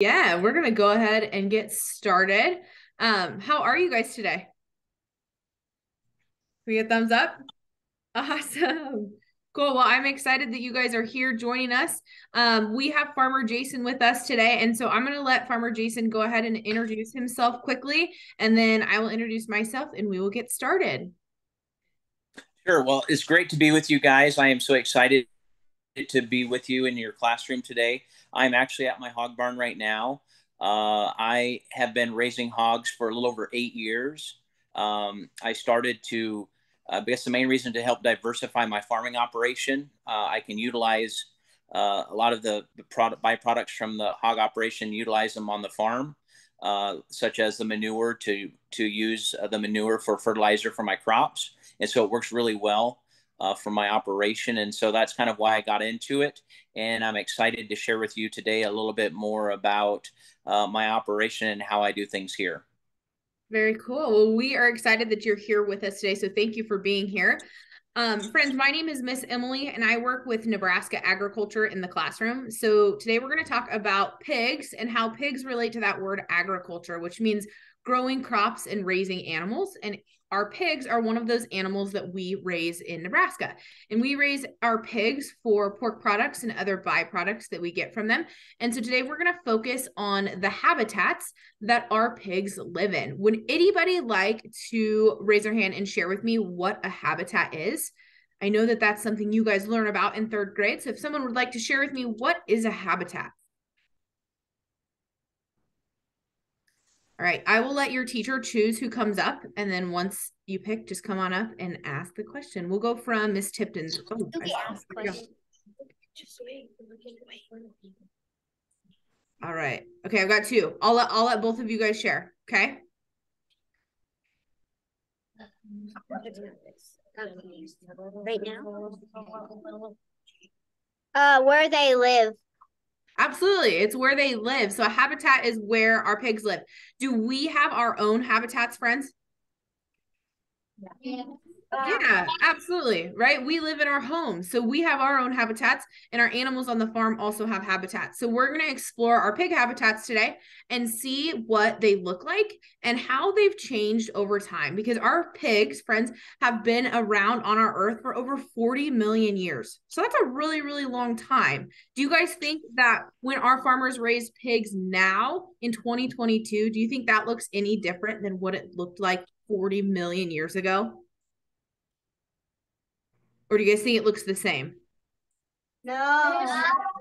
Yeah, we're gonna go ahead and get started. How are you guys today? Can we get thumbs up? Awesome. Cool. Well, I'm excited that you guys are here joining us. We have Farmer Jason with us today, and so I'm going to let Farmer Jason go ahead and introduce himself quickly, and then I will introduce myself, and we will get started. Sure. Well, it's great to be with you guys. I am so excited to be with you in your classroom today. I'm actually at my hog barn right now. I have been raising hogs for a little over 8 years. I started to, I guess the main reason to help diversify my farming operation. I can utilize a lot of the product byproducts from the hog operation, utilize them on the farm, such as the manure to use the manure for fertilizer for my crops. And so it works really well for my operation. And so that's kind of why I got into it. And I'm excited to share with you today a little bit more about my operation and how I do things here. Very cool. Well, we are excited that you're here with us today. So thank you for being here. Friends, my name is Miss Emily, and I work with Nebraska Agriculture in the classroom. So today we're going to talk about pigs and how pigs relate to that word agriculture, which means growing crops and raising animals. And our pigs are one of those animals that we raise in Nebraska. And we raise our pigs for pork products and other byproducts that we get from them. And so today we're going to focus on the habitats that our pigs live in. Would anybody like to raise their hand and share with me what a habitat is? I know that that's something you guys learn about in third grade. So if someone would like to share with me, what is a habitat? All right, I will let your teacher choose who comes up. And then once you pick, just come on up and ask the question. We'll go from Miss Tipton's. Oh, Okay, ask question. Just wait. All right. Okay, I've got two. I'll let both of you guys share. Okay. Right now? Where they live. Absolutely. It's where they live. So a habitat is where our pigs live. Do we have our own habitats, friends? Yeah. Yeah, absolutely. Right. We live in our homes. So we have our own habitats, and our animals on the farm also have habitats. So we're going to explore our pig habitats today and see what they look like and how they've changed over time, because our pigs, friends, have been around on our earth for over 40 million years. So that's a really, really long time. Do you guys think that when our farmers raise pigs now in 2022, do you think that looks any different than what it looked like 40 million years ago? Or do you guys think it looks the same? No.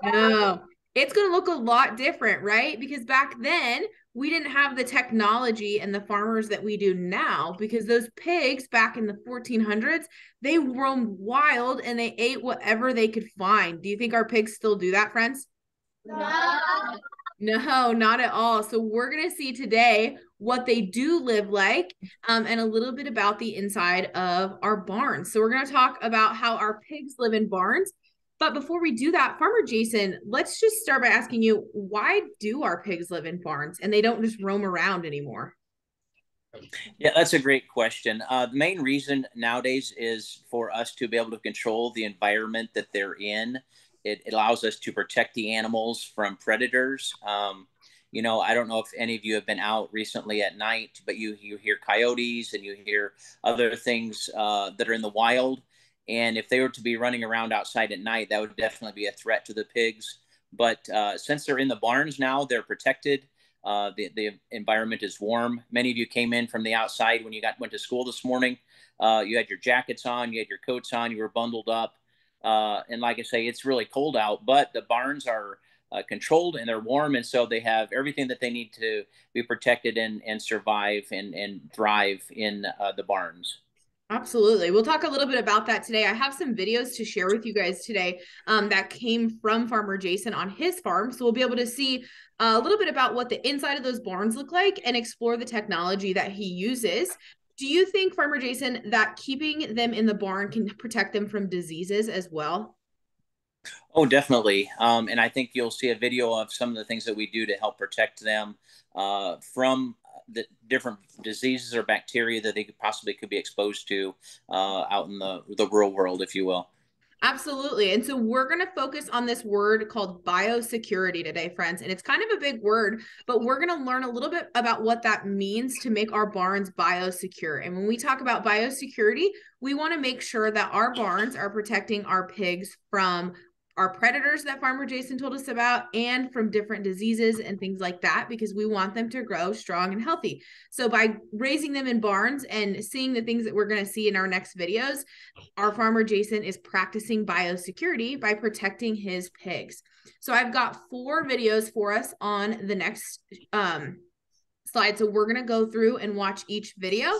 No, it's going to look a lot different, right? Because back then we didn't have the technology and the farmers that we do now, because those pigs back in the 1400s, they roamed wild and they ate whatever they could find. Do you think our pigs still do that, friends? No. No, not at all. So we're going to see today what they do live like, and a little bit about the inside of our barns. So we're going to talk about how our pigs live in barns. But before we do that, Farmer Jason, let's just start by asking you, why do our pigs live in barns and they don't just roam around anymore? Yeah, that's a great question. The main reason nowadays is for us to be able to control the environment that they're in. It allows us to protect the animals from predators. I don't know if any of you have been out recently at night, but you hear coyotes and you hear other things that are in the wild. And if they were to be running around outside at night, that would definitely be a threat to the pigs. But since they're in the barns now, they're protected. The environment is warm. Many of you came in from the outside when you went to school this morning. You had your jackets on, you had your coats on, you were bundled up. And like I say, it's really cold out, but the barns are controlled and they're warm. And so they have everything that they need to be protected and survive and thrive in the barns. Absolutely. We'll talk a little bit about that today. I have some videos to share with you guys today, that came from Farmer Jason on his farm. So we'll be able to see a little bit about what the inside of those barns look like and explore the technology that he uses. Do you think, Farmer Jason, that keeping them in the barn can protect them from diseases as well? Oh, definitely. And I think you'll see a video of some of the things that we do to help protect them from the different diseases or bacteria that they could be exposed to out in the real world, if you will. Absolutely. And so we're going to focus on this word called biosecurity today, friends. And it's kind of a big word, but we're going to learn a little bit about what that means to make our barns biosecure. And when we talk about biosecurity, we want to make sure that our barns are protecting our pigs from our predators that Farmer Jason told us about and from different diseases and things like that, because we want them to grow strong and healthy. So by raising them in barns and seeing the things that we're going to see in our next videos, our farmer Jason is practicing biosecurity by protecting his pigs. So I've got 4 videos for us on the next slide. So we're going to go through and watch each video.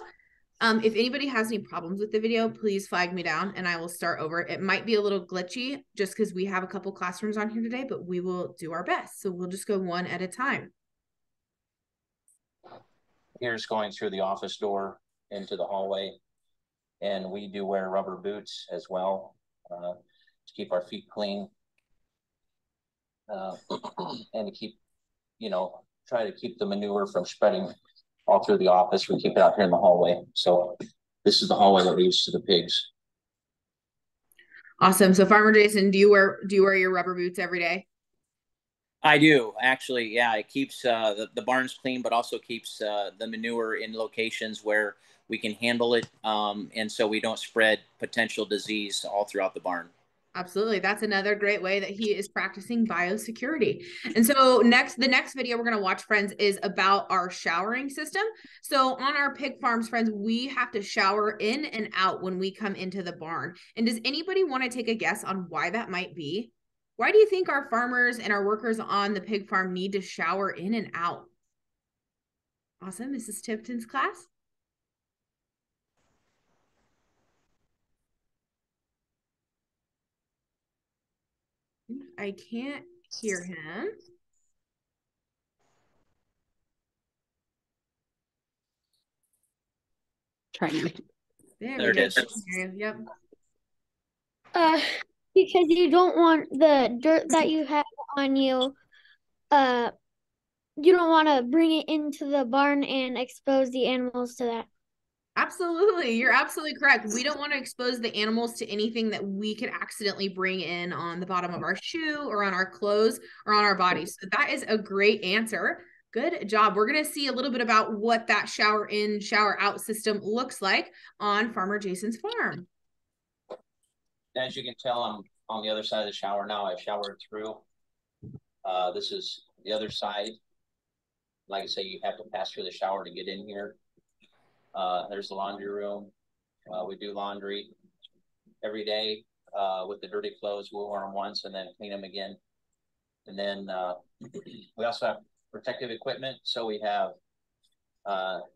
If anybody has any problems with the video, please flag me down and I will start over. It might be a little glitchy just because we have a couple classrooms on here today, but we will do our best. So we'll just go one at a time. Here's going through the office door into the hallway. And we do wear rubber boots as well to keep our feet clean and to keep, try to keep the manure from spreading all through the office. We keep it out here in the hallway. So this is the hallway that we use to the pigs. Awesome. So Farmer Jason, do you wear your rubber boots every day? I do actually. Yeah, it keeps the barns clean, but also keeps the manure in locations where we can handle it, and so we don't spread potential disease all throughout the barn. Absolutely. That's another great way that he is practicing biosecurity. And so the next video we're going to watch, friends, is about our showering system. So on our pig farms, friends, we have to shower in and out when we come into the barn. And does anybody want to take a guess on why that might be? Why do you think our farmers and our workers on the pig farm need to shower in and out? Awesome. Mrs. Tipton's class. I can't hear him. Trying. There it is. Yep. Because you don't want the dirt that you have on you, you don't want to bring it into the barn and expose the animals to that. Absolutely. You're absolutely correct. We don't want to expose the animals to anything that we could accidentally bring in on the bottom of our shoe or on our clothes or on our bodies. So that is a great answer. Good job. We're going to see a little bit about what that shower in, shower out system looks like on Farmer Jason's farm. As you can tell, I'm on the other side of the shower now. I've showered through. This is the other side. Like I say, you have to pass through the shower to get in here. There's the laundry room. We do laundry every day with the dirty clothes. We'll wear them once and then clean them again. And then we also have protective equipment. So we have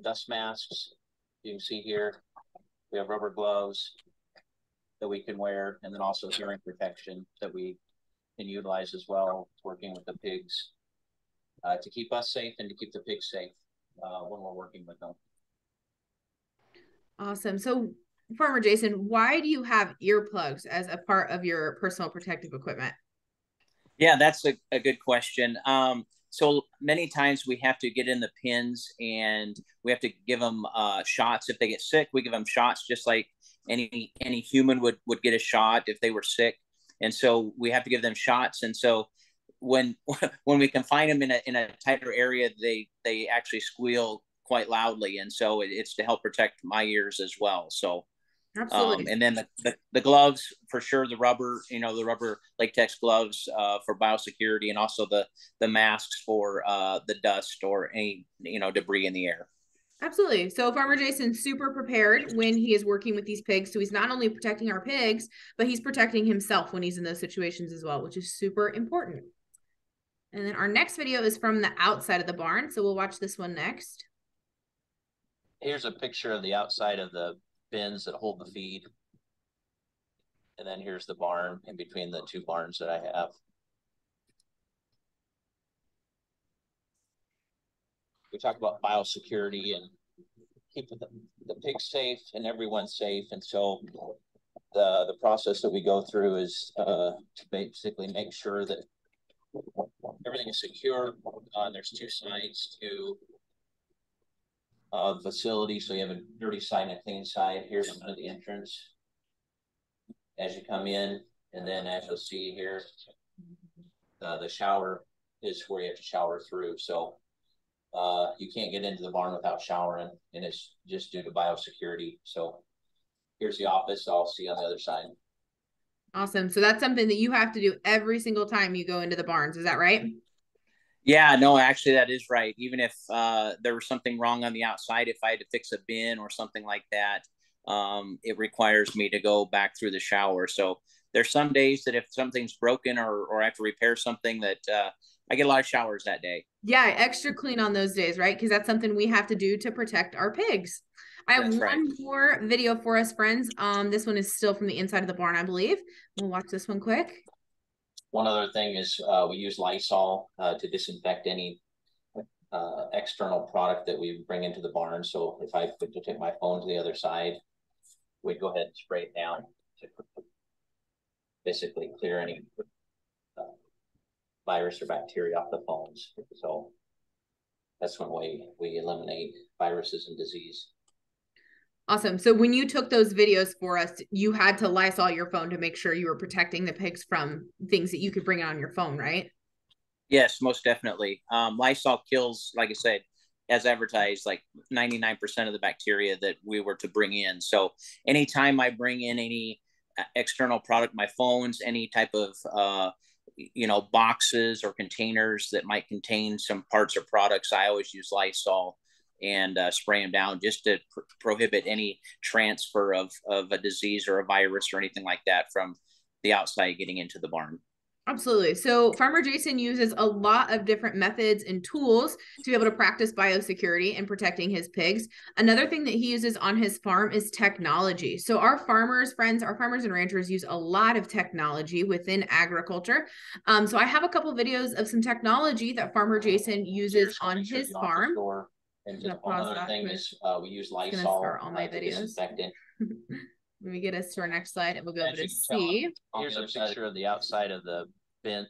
dust masks. You can see here. We have rubber gloves that we can wear, and then also hearing protection that we can utilize as well, working with the pigs to keep us safe and to keep the pigs safe when we're working with them. Awesome. So Farmer Jason, why do you have earplugs as a part of your personal protective equipment? Yeah, that's a good question. So many times we have to get in the pens and we have to give them shots. If they get sick, we give them shots just like any human would get a shot if they were sick. And so we have to give them shots. And so when we confine them in a tighter area, they actually squeal quite loudly. And so it's to help protect my ears as well. So Absolutely. and then the gloves, for sure, the rubber latex gloves for biosecurity, and also the masks for the dust or any debris in the air. Absolutely. So Farmer Jason's super prepared when he is working with these pigs. So he's not only protecting our pigs, but he's protecting himself when he's in those situations as well, which is super important. And then our next video is from the outside of the barn. So we'll watch this one next. Here's a picture of the outside of the bins that hold the feed. And then here's the barn in between the two barns that I have. We talk about biosecurity and keeping the pigs safe and everyone safe. And so the process that we go through is to basically make sure that everything is secure. There's 2 sides to the facility. So you have a dirty side and a clean side. Here's the entrance. As you come in, And then as you'll see here, the shower is where you have to shower through. So you can't get into the barn without showering, and it's just due to biosecurity. So here's the office. I'll see you on the other side. Awesome. So that's something that you have to do every single time you go into the barns. Is that right? Yeah, no, actually that is right. Even if there was something wrong on the outside, if I had to fix a bin or something like that, it requires me to go back through the shower. So there's some days that if something's broken or I have to repair something that I get a lot of showers that day. Yeah, extra clean on those days, right? Because that's something we have to do to protect our pigs. I have one more video for us, friends. This one is still from the inside of the barn, I believe. We'll watch this one quick. One other thing is we use Lysol to disinfect any external product that we bring into the barn. So if I put to take my phone to the other side, we'd go ahead and spray it down to basically clear any virus or bacteria off the phones. So that's one way we eliminate viruses and disease. Awesome. So when you took those videos for us, you had to Lysol your phone to make sure you were protecting the pigs from things that you could bring on your phone, right? Yes, most definitely. Lysol kills, like I said, as advertised, like 99% of the bacteria that we were to bring in. So anytime I bring in any external product, my phones, any type of boxes or containers that might contain some parts or products, I always use Lysol and spray them down just to prohibit any transfer of a disease or a virus or anything like that from the outside getting into the barn. Absolutely. So Farmer Jason uses a lot of different methods and tools to be able to practice biosecurity and protecting his pigs. Another thing that he uses on his farm is technology. So our farmers, friends, our farmers and ranchers use a lot of technology within agriculture. So I have a couple videos of some technology that Farmer Jason uses on his farm. And just another thing is we use Lysol all my videos. Let me get us to our next slide and we'll be able to see. Here's a picture of the outside of the bin.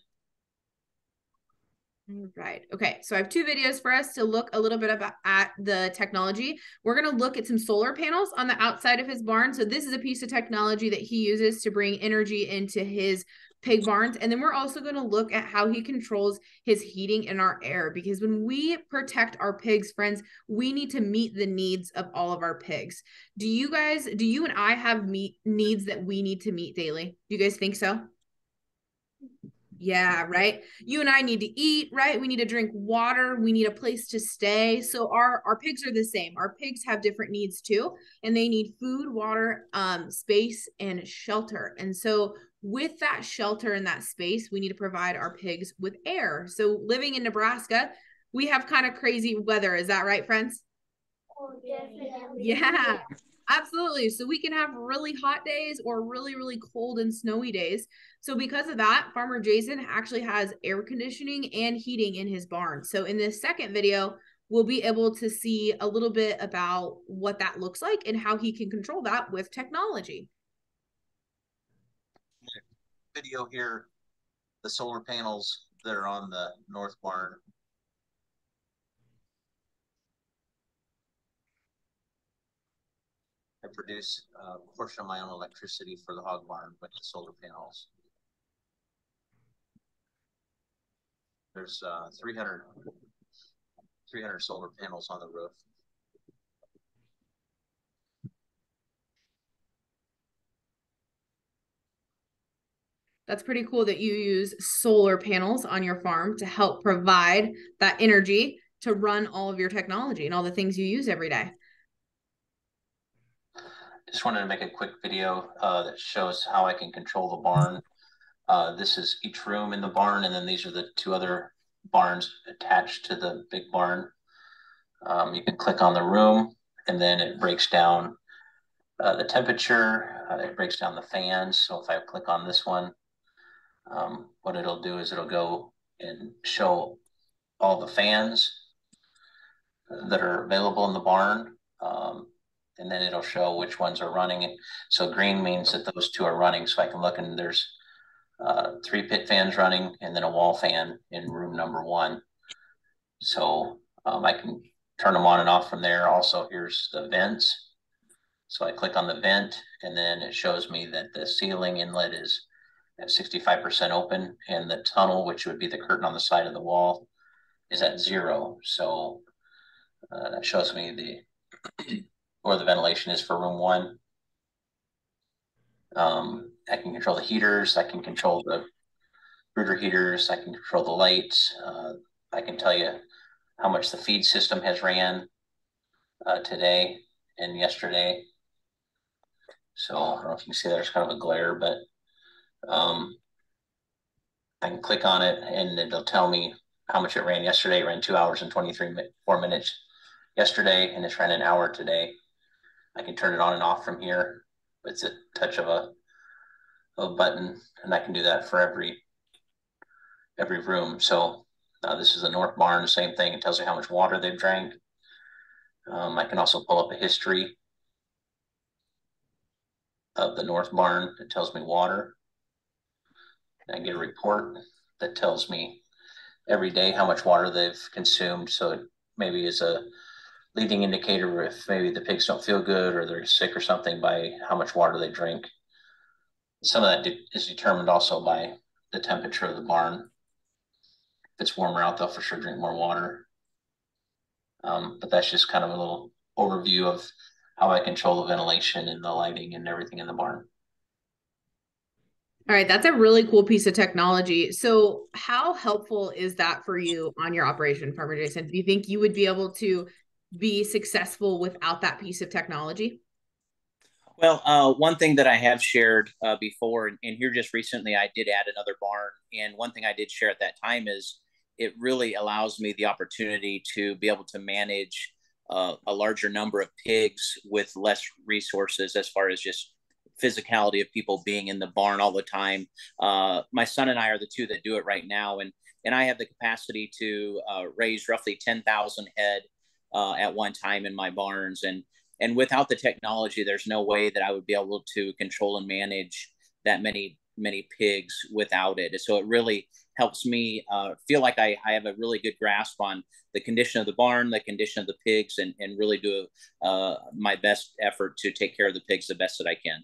All right. Okay. So I have two videos for us to look a little bit about at the technology. We're going to look at some solar panels on the outside of his barn. So this is a piece of technology that he uses to bring energy into his pig barns. And then we're also going to look at how he controls his heating in our air, because when we protect our pigs, friends, we need to meet the needs of all of our pigs. Do you and I have needs that we need to meet daily? Do you guys think so? Yeah, right. You and I need to eat, right? We need to drink water. We need a place to stay. So our pigs are the same. Our pigs have different needs too, and they need food, water, space, and shelter. And so with that shelter and that space, we need to provide our pigs with air. So living in Nebraska, we have kind of crazy weather. Is that right, friends? Oh, definitely. Yeah. Absolutely. So we can have really hot days or really, really cold and snowy days. So because of that, Farmer Jason actually has air conditioning and heating in his barn. So in this second video, we'll be able to see a little bit about what that looks like and how he can control that with technology. Video here, the solar panels that are on the north barn. I produce a portion of my own electricity for the hog barn with the solar panels. There's 300 solar panels on the roof. That's pretty cool that you use solar panels on your farm to help provide that energy to run all of your technology and all the things you use every day. Just wanted to make a quick video that shows how I can control the barn. This is each room in the barn, and then these are the two other barns attached to the big barn. You can click on the room, and then it breaks down the temperature. It breaks down the fans. So if I click on this one, what it'll do is it'll go and show all the fans that are available in the barn. And then it'll show which ones are running. So green means that those two are running. So I can look and there's 3 pit fans running and then a wall fan in room number 1. So I can turn them on and off from there. Also, here's the vents. So I click on the vent and then it shows me that the ceiling inlet is at 65% open, and the tunnel, which would be the curtain on the side of the wall, is at 0. So that shows me where the ventilation is for room 1. I can control the heaters. I can control the brooder heaters. I can control the lights. I can tell you how much the feed system has ran today and yesterday. So I don't know if you can see there's kind of a glare, but I can click on it and it'll tell me how much it ran yesterday. It ran 2 hours and 4 minutes yesterday, and it's ran an hour today. I can turn it on and off from here. It's a touch of a button, and I can do that for every room. So this is the north barn, same thing. It tells you how much water they've drank. I can also pull up a history of the north barn. It tells me water. I get a report that tells me every day how much water they've consumed. So it maybe is a leading indicator if maybe the pigs don't feel good or they're sick or something by how much water they drink. Some of that is determined also by the temperature of the barn. If it's warmer out, they'll for sure drink more water. But that's just kind of a little overview of how I control the ventilation and the lighting and everything in the barn. All right, that's a really cool piece of technology. So how helpful is that for you on your operation, Farmer Jason? Do you think you would be able to be successful without that piece of technology? Well, one thing that I have shared before, and here just recently, I did add another barn. And one thing I did share at that time is it really allows me the opportunity to be able to manage a larger number of pigs with less resources as far as just physicality of people being in the barn all the time. My son and I are the two that do it right now, and I have the capacity to raise roughly 10,000 head at one time in my barns, and without the technology, there's no way that I would be able to control and manage that many pigs without it. So it really helps me feel like I have a really good grasp on the condition of the barn, the condition of the pigs, and really do my best effort to take care of the pigs the best that I can.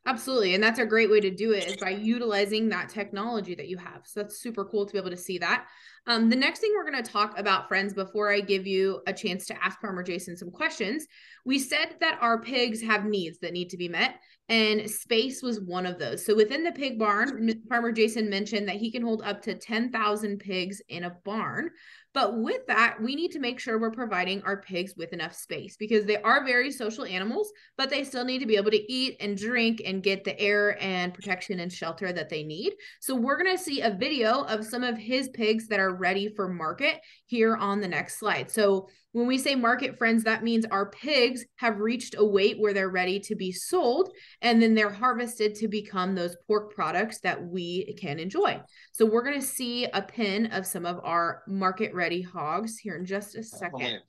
Absolutely. And that's a great way to do it is by utilizing that technology that you have. So that's super cool to be able to see that. The next thing we're going to talk about, friends, before I give you a chance to ask Farmer Jason some questions, we said that our pigs have needs that need to be met, and space was one of those. So within the pig barn, Farmer Jason mentioned that he can hold up to 10,000 pigs in a barn. But with that, we need to make sure we're providing our pigs with enough space because they are very social animals, but they still need to be able to eat and drink and get the air and protection and shelter that they need. So we're going to see a video of some of his pigs that are ready for market here on the next slide. So when we say market, friends, that means our pigs have reached a weight where they're ready to be sold, and then they're harvested to become those pork products that we can enjoy. So we're going to see a pin of some of our market ready hogs here in just a second.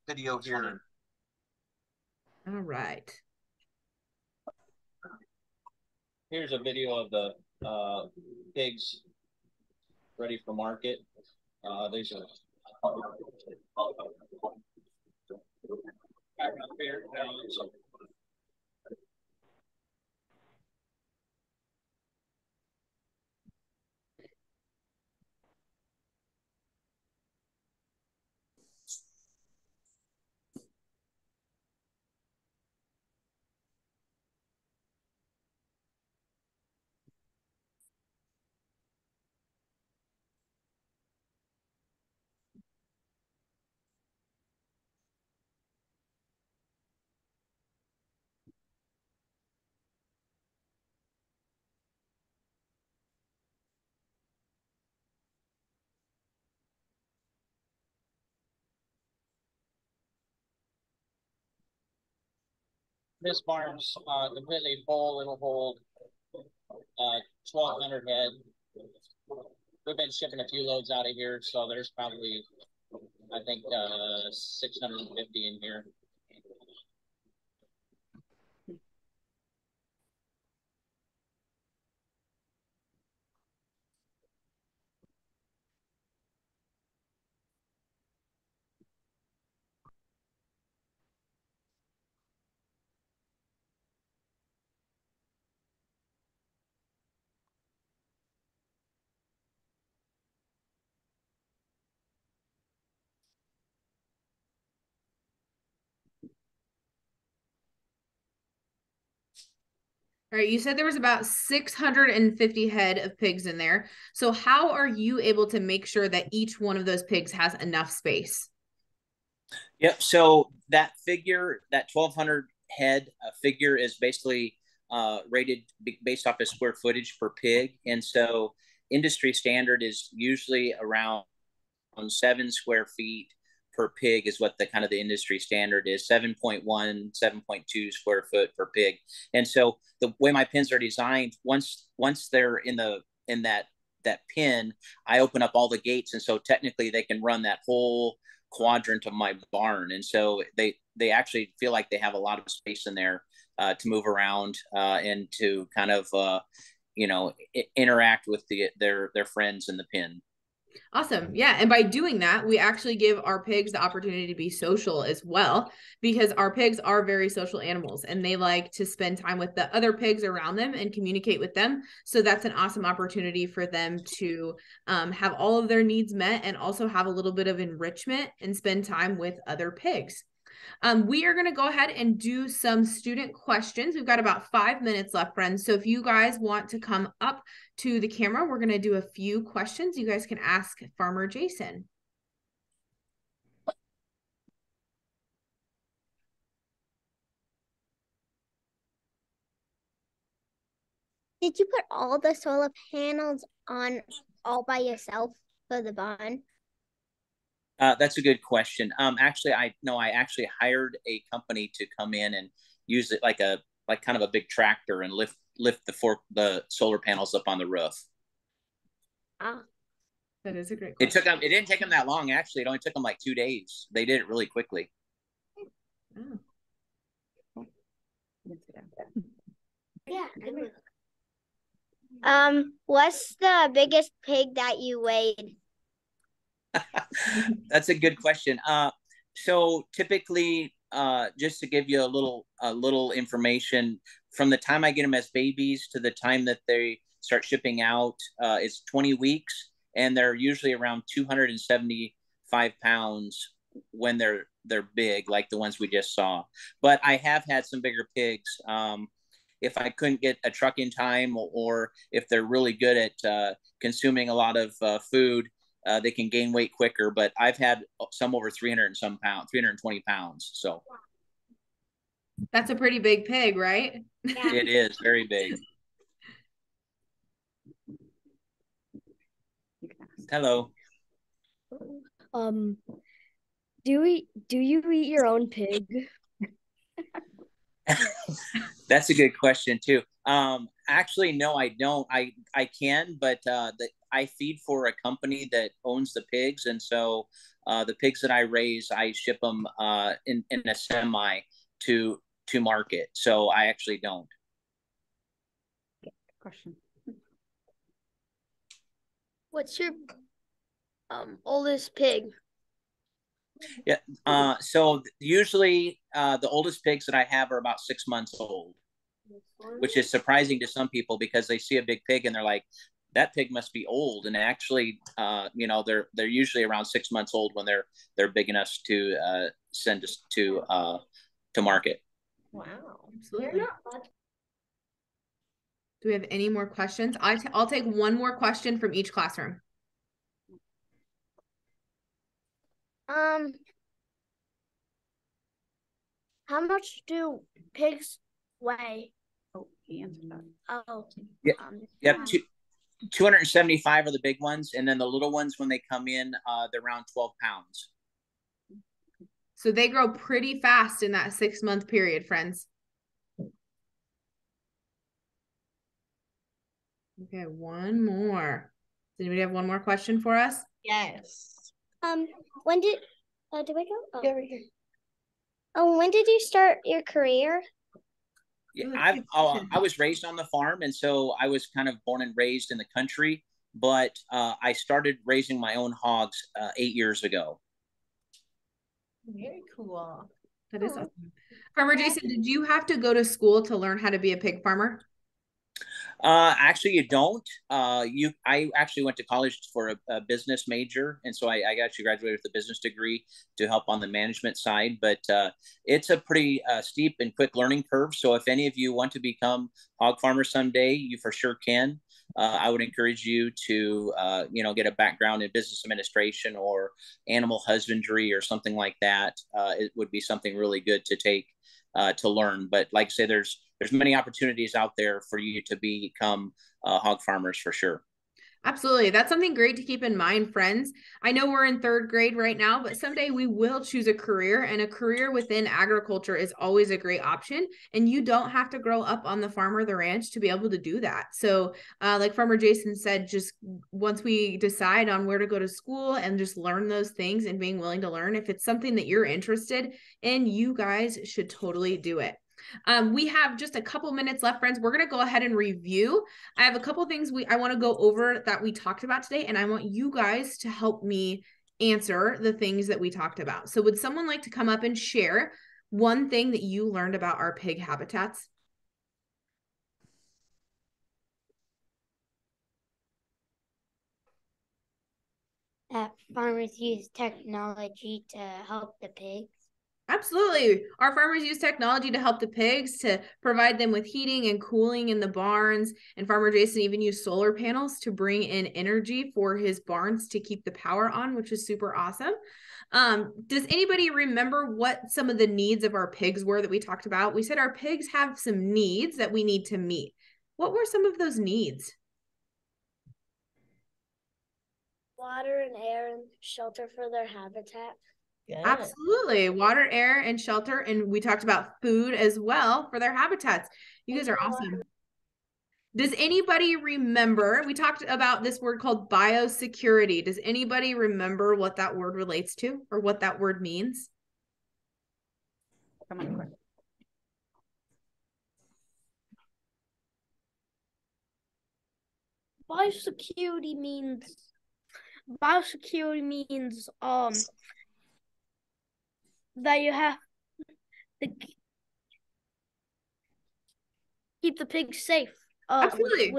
Video here. All right. Here's a video of the pigs ready for market. These are this barn's completely full. It'll hold 1,200 head. We've been shipping a few loads out of here, so there's probably, I think, 650 in here. All right, you said there was about 650 head of pigs in there. So how are you able to make sure that each one of those pigs has enough space? Yep. So that figure, that 1,200 head figure, is basically rated based off of square footage per pig, and so industry standard is usually around 7 square feet per pig is what the kind of the industry standard is. 7.1, 7.2 square foot per pig. And so the way my pens are designed, once they're in that pen, I open up all the gates, and so technically they can run that whole quadrant of my barn, and so they actually feel like they have a lot of space in there to move around and to kind of interact with their friends in the pen. Awesome. Yeah. And by doing that, we actually give our pigs the opportunity to be social as well, because our pigs are very social animals and they like to spend time with the other pigs around them and communicate with them. So that's an awesome opportunity for them to have all of their needs met and also have a little bit of enrichment and spend time with other pigs. We are going to go ahead and do some student questions. We've got about 5 minutes left, friends. So if you guys want to come up to the camera, we're going to do a few questions. You guys can ask Farmer Jason. Did you put all the solar panels on all by yourself for the barn? That's a good question. Actually, I actually hired a company to come in and use it like kind of a big tractor and lift the solar panels up on the roof. Ah, that is a great question. It didn't take them that long. Actually, it only took them like 2 days. They did it really quickly. Oh. yeah. What's the biggest pig that you weighed? That's a good question. So typically, just to give you a little information, from the time I get them as babies to the time that they start shipping out, it's 20 weeks, and they're usually around 275 pounds when they're big, like the ones we just saw. But I have had some bigger pigs. If I couldn't get a truck in time, or if they're really good at consuming a lot of food, they can gain weight quicker. But I've had some over 300 and some pounds, 320 pounds. So that's a pretty big pig, right? Yeah. it is very big. Hello. Do you eat your own pig? That's a good question too. Actually, no, I don't. I can, but I feed for a company that owns the pigs, and so the pigs that I raise, I ship them in a semi to market. So I actually don't. Question. What's your oldest pig? Yeah. So usually the oldest pigs that I have are about 6 months old, which is surprising to some people because they see a big pig and they're like, that pig must be old. And actually, they're usually around 6 months old when they're big enough to send us to market. Wow, absolutely. Do we have any more questions? I'll take one more question from each classroom. How much do pigs weigh? Oh, he answered that. Oh, yeah, yep. 275 are the big ones, and then the little ones, when they come in, they're around 12 pounds. So they grow pretty fast in that 6-month period, friends. Okay, one more. Does anybody have one more question for us? Yes. When did we go? Oh, yeah, right here. When did you start your career? Yeah, I was raised on the farm, and so I was kind of born and raised in the country. But I started raising my own hogs 8 years ago. Very cool. That is awesome. Farmer Jason, did you have to go to school to learn how to be a pig farmer? Actually, you don't. I actually went to college for a business major, and so I actually graduated with a business degree to help on the management side. But it's a pretty steep and quick learning curve. So if any of you want to become hog farmers someday, you for sure can. I would encourage you to, get a background in business administration or animal husbandry or something like that. It would be something really good to take to learn. But like I say, there's many opportunities out there for you to become hog farmers for sure. Absolutely. That's something great to keep in mind, friends. I know we're in third grade right now, but someday we will choose a career, and a career within agriculture is always a great option. And you don't have to grow up on the farm or the ranch to be able to do that. So, like Farmer Jason said, just once we decide on where to go to school and just learn those things and being willing to learn, if it's something that you're interested in, you guys should totally do it. We have just a couple minutes left, friends. We're going to go ahead and review. I have a couple things I want to go over that we talked about today, and I want you guys to help me answer the things that we talked about. So would someone like to come up and share one thing that you learned about our pig habitats? That farmers use technology to help the pigs. Absolutely. Our farmers use technology to help the pigs, to provide them with heating and cooling in the barns. And Farmer Jason even used solar panels to bring in energy for his barns to keep the power on, which is super awesome. Does anybody remember what some of the needs of our pigs were that we talked about? We said our pigs have some needs that we need to meet. What were some of those needs? Water and air and shelter for their habitat. Good. Absolutely. Water, air, and shelter. And we talked about food as well for their habitats. You guys are awesome. Does anybody remember, we talked about this word called biosecurity. Does anybody remember what that word relates to or what that word means? Come on. Biosecurity means that you have to keep the pigs safe. Absolutely.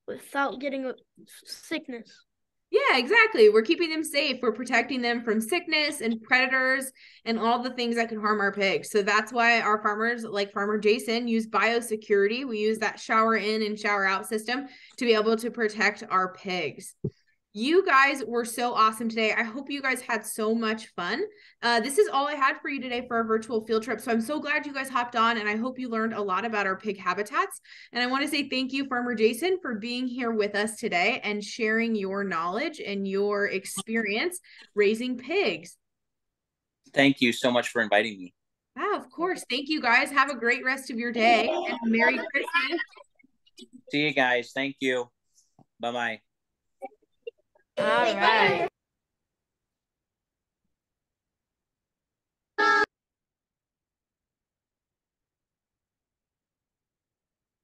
Without getting a sickness. Yeah, exactly. We're keeping them safe. We're protecting them from sickness and predators and all the things that can harm our pigs. So that's why our farmers, like Farmer Jason, use biosecurity. We use that shower in and shower out system to be able to protect our pigs. You guys were so awesome today. I hope you guys had so much fun. This is all I had for you today for our virtual field trip. So I'm so glad you guys hopped on, and I hope you learned a lot about our pig habitats. And I want to say thank you, Farmer Jason, for being here with us today and sharing your knowledge and your experience raising pigs. Thank you so much for inviting me. Yeah, of course. Thank you, guys. Have a great rest of your day, and Merry Christmas. See you guys. Thank you. Bye-bye. All right.